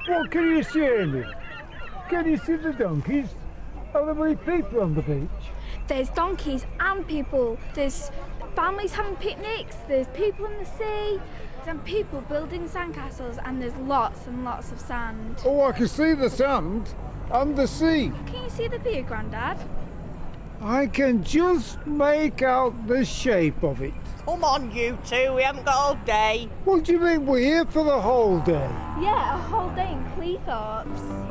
What can you see in it? Can you see the donkeys? Are there many people on the beach? There's donkeys and people. There's families having picnics, there's people in the sea, and people building sandcastles, and there's lots and lots of sand. Oh, I can see the sand and the sea. Can you see the pier, Grandad? I can just make out the shape of it. Come on, you two, we haven't got all day. What do you mean we're here for the whole day? Yeah, a whole day in Cleethorpes.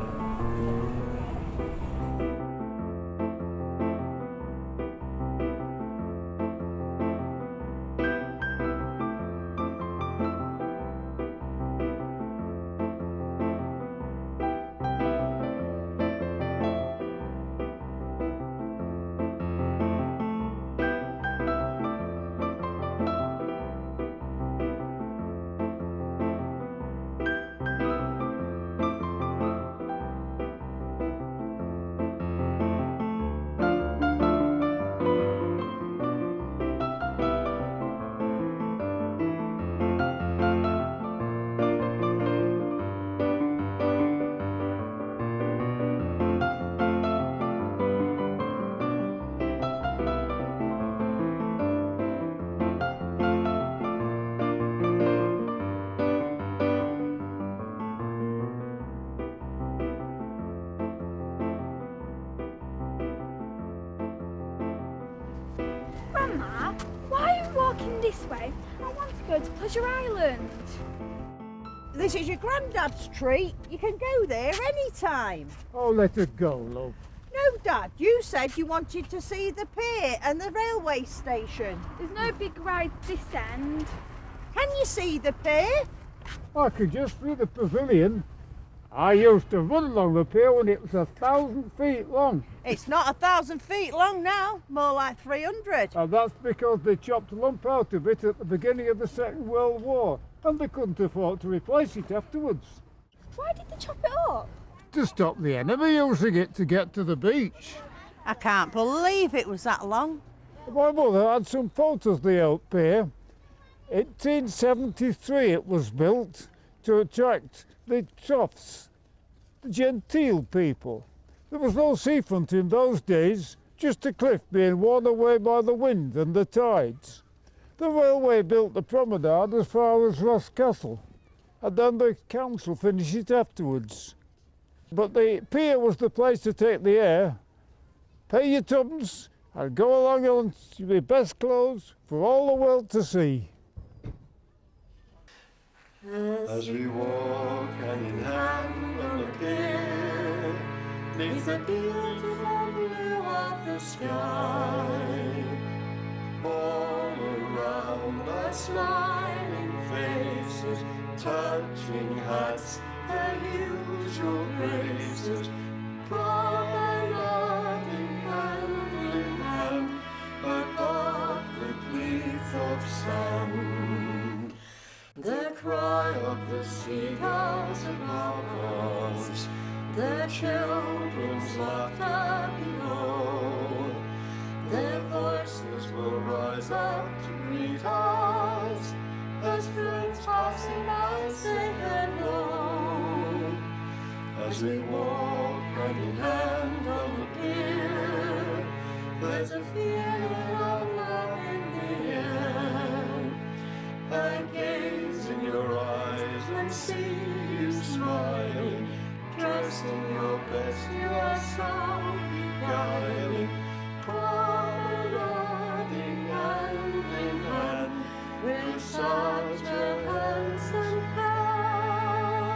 Grandma, why are you walking this way? I want to go to Pleasure Island. This is your granddad's treat. You can go there any time. Oh, let it go, love. No, Dad, you said you wanted to see the pier and the railway station. There's no big ride this end. Can you see the pier? I could just see the pavilion. I used to run along the pier when it was 1,000 feet long. It's not 1,000 feet long now, more like 300. And that's because they chopped a lump out of it at the beginning of the Second World War, and they couldn't afford to replace it afterwards. Why did they chop it up? To stop the enemy using it to get to the beach. I can't believe it was that long. My mother had some photos of the old pier. 1873 it was built to attract the troughs, the genteel people. There was no seafront in those days, just a cliff being worn away by the wind and the tides. The railway built the promenade as far as Ross Castle, and then the council finished it afterwards. But the pier was the place to take the air, pay your tuppence, and go along in your best clothes for all the world to see. As we walk hand in hand on the pier, neath the beautiful blue of the sky, all around are smiling faces, touching hats, their usual graces, promenading hand in hand above the Cleethorpes sand. The cry of the seagulls above us, the children's laughter below, their voices will rise up to greet us as friends passing by say hello. As we walk hand in hand on the pier, there's a feeling of love in the air. I gaze in your eyes and see you smiling, dressed in your best, you are so beguiling, promenading hand in hand with such a handsome pair.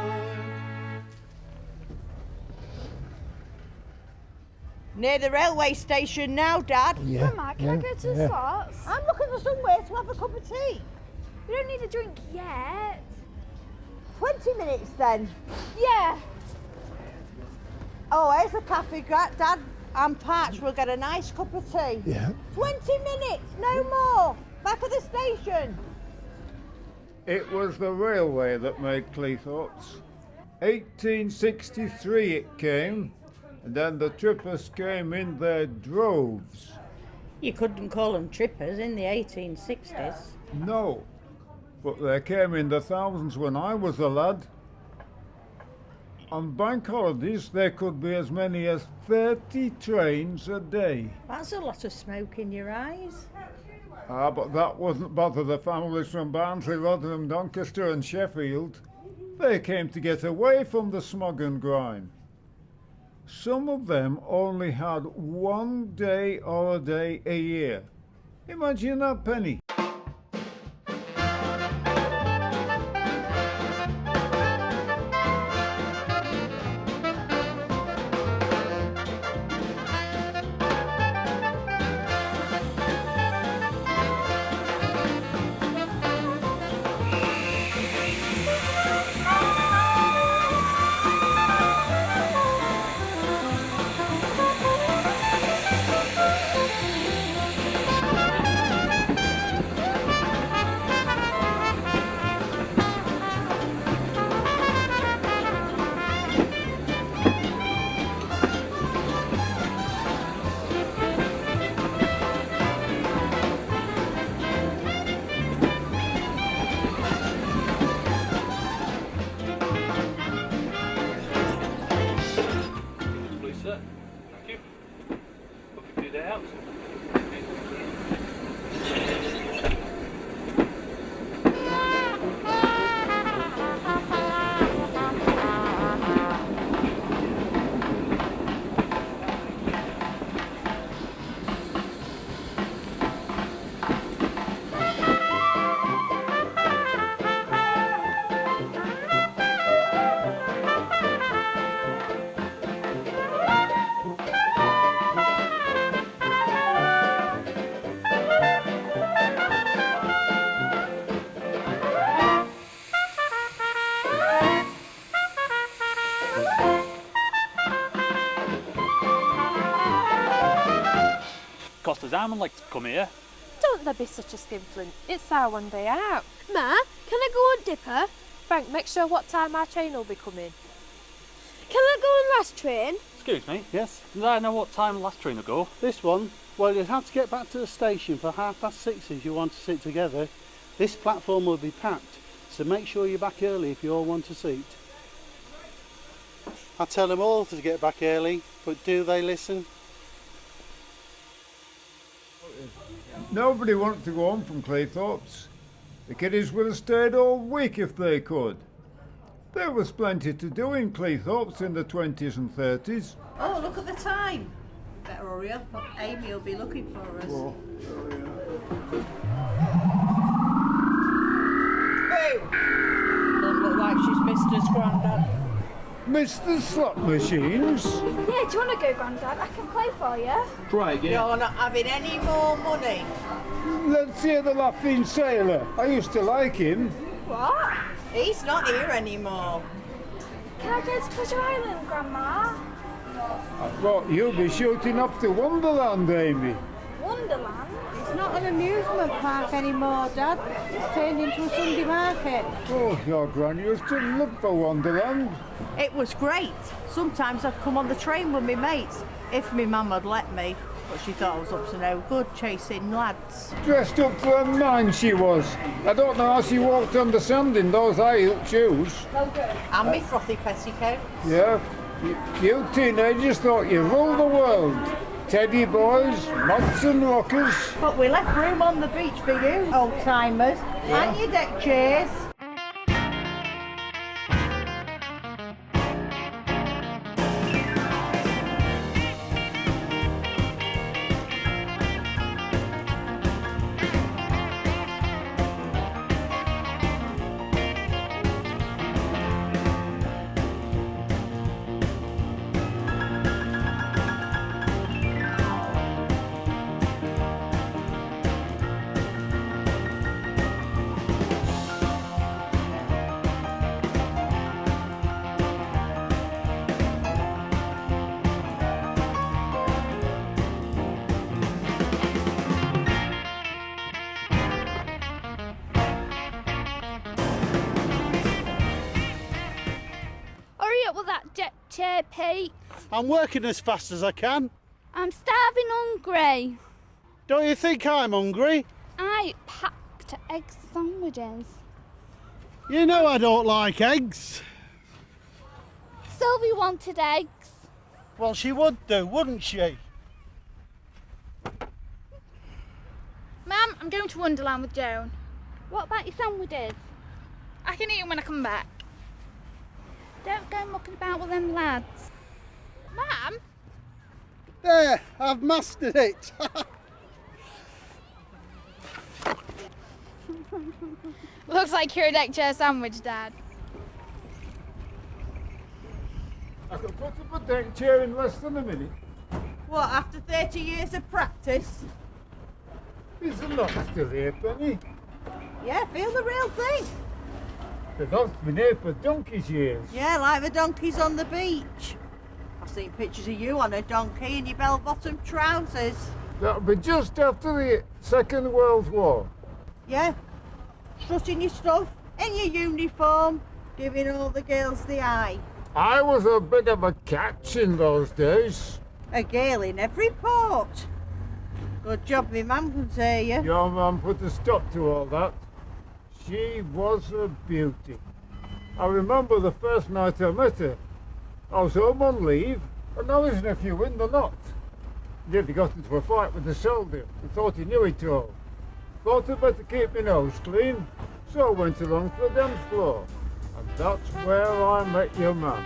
Near the railway station now, Dad. Grandma, can I go to the slots? I'm looking for somewhere to have a cup of tea. We don't need a drink yet. 20 minutes then. Yeah. Oh, here's a cafe, Dad. I'm parched. We'll get a nice cup of tea. Yeah. 20 minutes, no more. Back at the station. It was the railway that made Cleethorpes. 1863 it came, and then the trippers came in their droves. You couldn't call them trippers in the 1860s. No, but they came in the thousands when I was a lad. On bank holidays, there could be as many as 30 trains a day. That's a lot of smoke in your eyes. Ah, but that wouldn't bother the families from Barnsley, Rotherham, Doncaster and Sheffield. They came to get away from the smog and grime. Some of them only had 1 day holiday a year. Imagine that, Penny. Costa's Armand like to come here. Don't there be such a skinflint. It's our 1 day out. Ma, can I go on Dipper? Frank, make sure what time our train will be coming. Can I go on last train? Excuse me? Yes, Did I know what time the last train will go? this one, well, you'd have to get back to the station for 6:30 if you want to sit together. This platform will be packed, so make sure you're back early if you all want a seat. I tell them all to get back early, but do they listen? Nobody wanted to go home from Cleethorpes. The kiddies would have stayed all week if they could. There was plenty to do in Cleethorpes in the 20s and 30s. Oh, look at the time. Better hurry up. Amy will be looking for us. Oh, Doesn't look like she's missed us, Grandad. Mr. Slot Machines? Yeah, do you want to go, Grandad? I can play for you. Try again. You're not having any more money. Let's hear the Laughing Sailor. I used to like him. What? He's not here anymore. Can I go to Pleasure Island, Grandma? I thought you'd be shooting up to Wonderland, Amy. Wonderland? It's not an amusement park anymore, Dad. It's turned into a Sunday market. Oh, your gran used to look for Wonderland. It was great. Sometimes I'd come on the train with my mates, if my mum had let me. But she thought I was up to no good chasing lads. Dressed up to her nine she was. I don't know how she walked on the sand in those high-heeled shoes. And my frothy petticoat. Yeah, you teenagers thought you ruled the world. Teddy boys, mods and rockers. But we left room on the beach for you, old timers. And your deck chairs. Chair, Pete. I'm working as fast as I can. I'm starving hungry. Don't you think I'm hungry? I packed egg sandwiches. You know I don't like eggs. So Sylvie wanted eggs. Well, she would do, wouldn't she? Mum, I'm going to Wonderland with Joan. What about your sandwiches? I can eat them when I come back. Don't go mucking about with them lads. Mum? There, I've mastered it. Looks like you're a deck chair sandwich, Dad. I can put up a deck chair in less than a minute. What, after 30 years of practice? Is the knot still here, Penny? Yeah, feel the real thing. The knot's been here for donkey's years. Yeah, like the donkeys on the beach. I've seen pictures of you on a donkey in your bell-bottom trousers. That'll be just after the Second World War. Yeah, strutting your stuff, in your uniform, giving all the girls the eye. I was a bit of a catch in those days. A gale in every port. Good job my mum can say you. Your mum put a stop to all that. She was a beauty. I remember the first night I met her. I was home on leave and I was in a few in the knot. Nearly got into a fight with the soldier and thought he knew it all. Thought I'd better keep my nose clean, so I went along to the dance floor. And that's where I met your mum.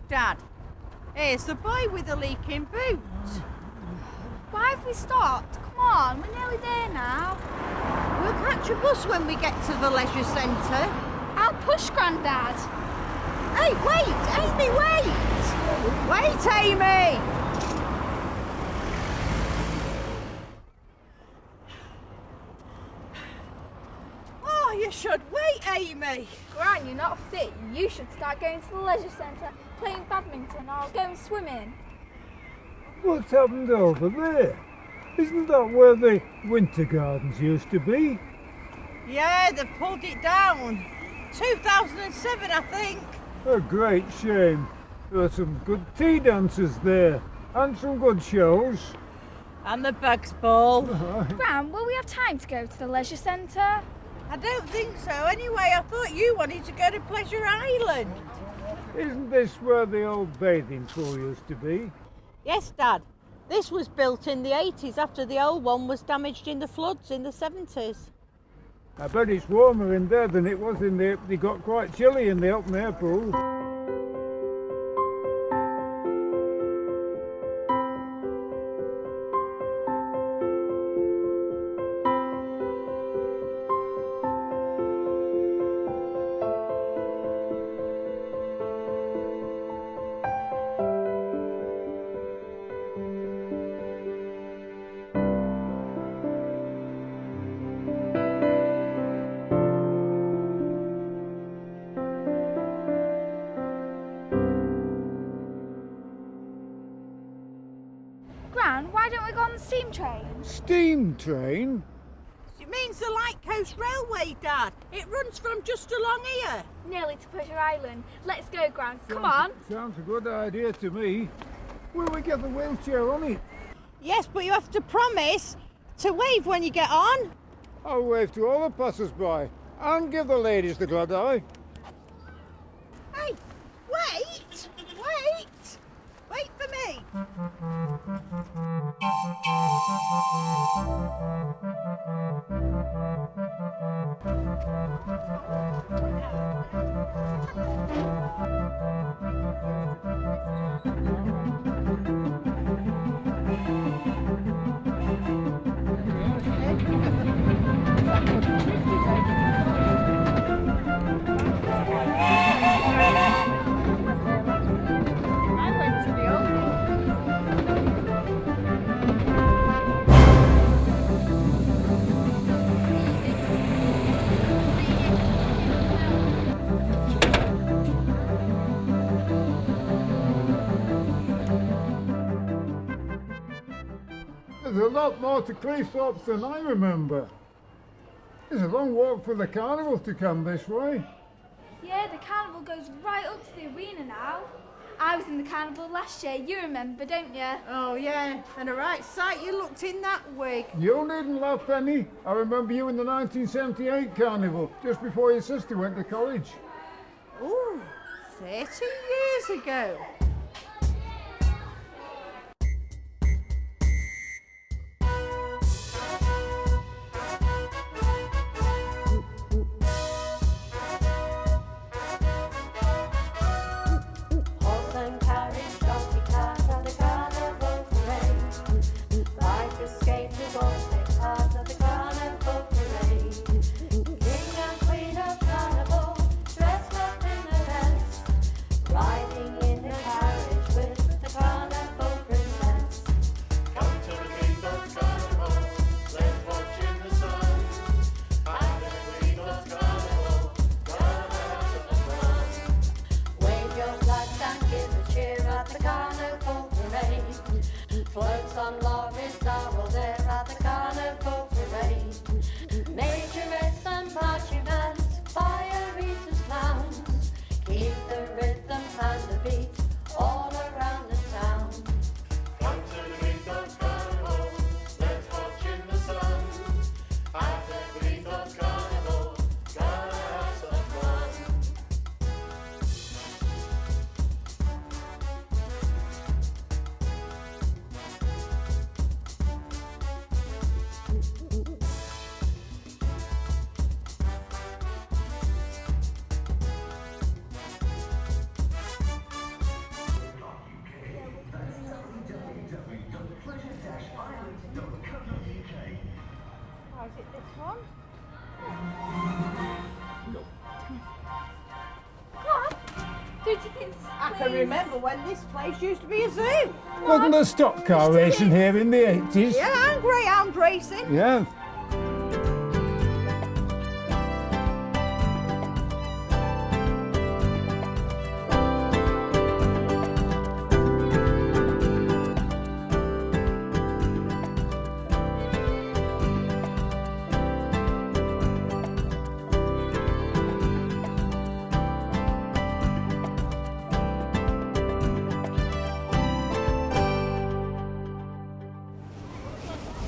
Dad, here's the boy with the leaking boot. Why have we stopped? Come on, we're nearly there now. We'll catch a bus when we get to the leisure centre. I'll push, Grandad. Hey, wait! Amy, wait! Wait, Amy! Oh, you should wait, Amy! Gran, you're not fit. You should start going to the leisure centre, playing badminton or going swimming. What's happened over there? Isn't that where the winter gardens used to be? Yeah, they've pulled it down. 2007, I think. A great shame. There are some good tea dancers there and some good shows. And the Bugs Ball. Gran, will we have time to go to the leisure centre? I don't think so. Anyway, I thought you wanted to go to Pleasure Island. Isn't this where the old bathing pool used to be? Yes, Dad. This was built in the 80s after the old one was damaged in the floods in the 70s. I bet it's warmer in there than it was in the... They got quite chilly in the open air pool. Gran, why don't we go on the steam train? Steam train? It means the Light Coast Railway, Dad. It runs from just along here. Nearly to Pleasure Island. Let's go, Gran. Come on. Sounds a good idea to me. Will we get the wheelchair on it? Yes, but you have to promise to wave when you get on. I'll wave to all the passers-by and give the ladies the glad eye. Hey, wait! Wait! Wait for me! lot more to Cleethorpes than I remember. It's a long walk for the carnival to come this way. Yeah, the carnival goes right up to the arena now. I was in the carnival last year, you remember, don't you? Oh, yeah, and a right sight you looked in that wig. You needn't laugh, Penny. I remember you in the 1978 carnival, just before your sister went to college. Ooh, 30 years ago. Horse and carriage, donkey cart at the carnival parade. Riders, skaters, all take part of the carnival parade. King and queen of carnival, dressed up in a dress, riding in a carriage with the carnival princess. Come to the Cleethorpes carnival, let's watch in the sun. At the Cleethorpes carnival, gonna have some fun. Wave your flags and give a cheer at the carnival parade. Floats on lorries are all there at the carnival parade. Majorettes and marching bands, fire eaters, clowns, keep the rhythm and the beat all around the town. Come to the Cleethorpes carnival, let's watch in the sun. At the Cleethorpes carnival, gonna have some fun. Oh, is it this one? Come on, 3 tickets. I can remember when this place used to be a zoo. Wasn't there stock car racing here in the 80s? Yeah, and greyhound racing. Yeah.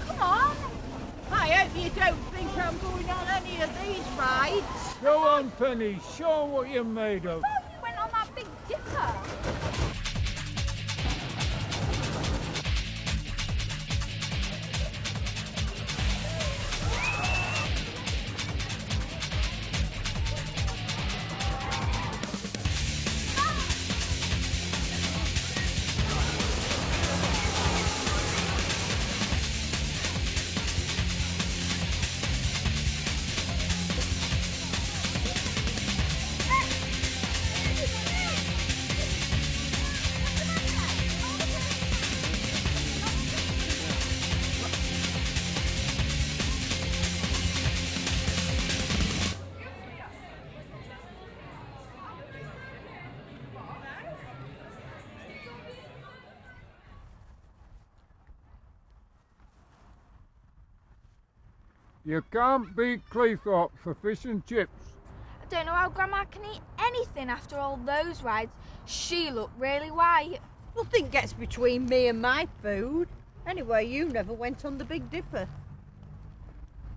Come on. I hope you don't think I'm going on any of these rides. Go on, Penny. Show 'em what you're made of. Oh, you went on that big dipper. You can't beat Cleethorpes for fish and chips. I don't know how Grandma can eat anything after all those rides. She looked really white. Nothing gets between me and my food. Anyway, you never went on the Big Dipper.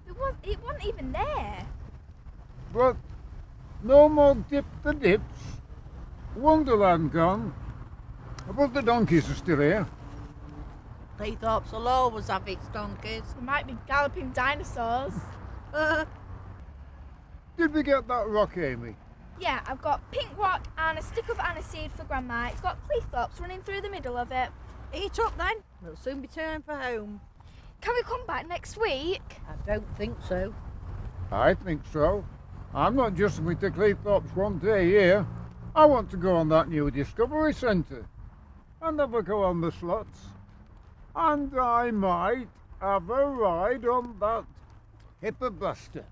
It wasn't even there. But no more dip the dips. Wonderland gone. But the donkeys are still here. Cleethorpes will always have its donkeys. There might be galloping dinosaurs. Did we get that rock, Amy? Yeah, I've got pink rock and a stick of aniseed for Grandma. It's got Cleethorpes running through the middle of it. Eat up then. We'll soon be time for home. Can we come back next week? I don't think so. I think so. I'm not just with the Cleethorpes one day here. I want to go on that new Discovery Centre and have a go on the slots. And I might have a ride on that hippobuster.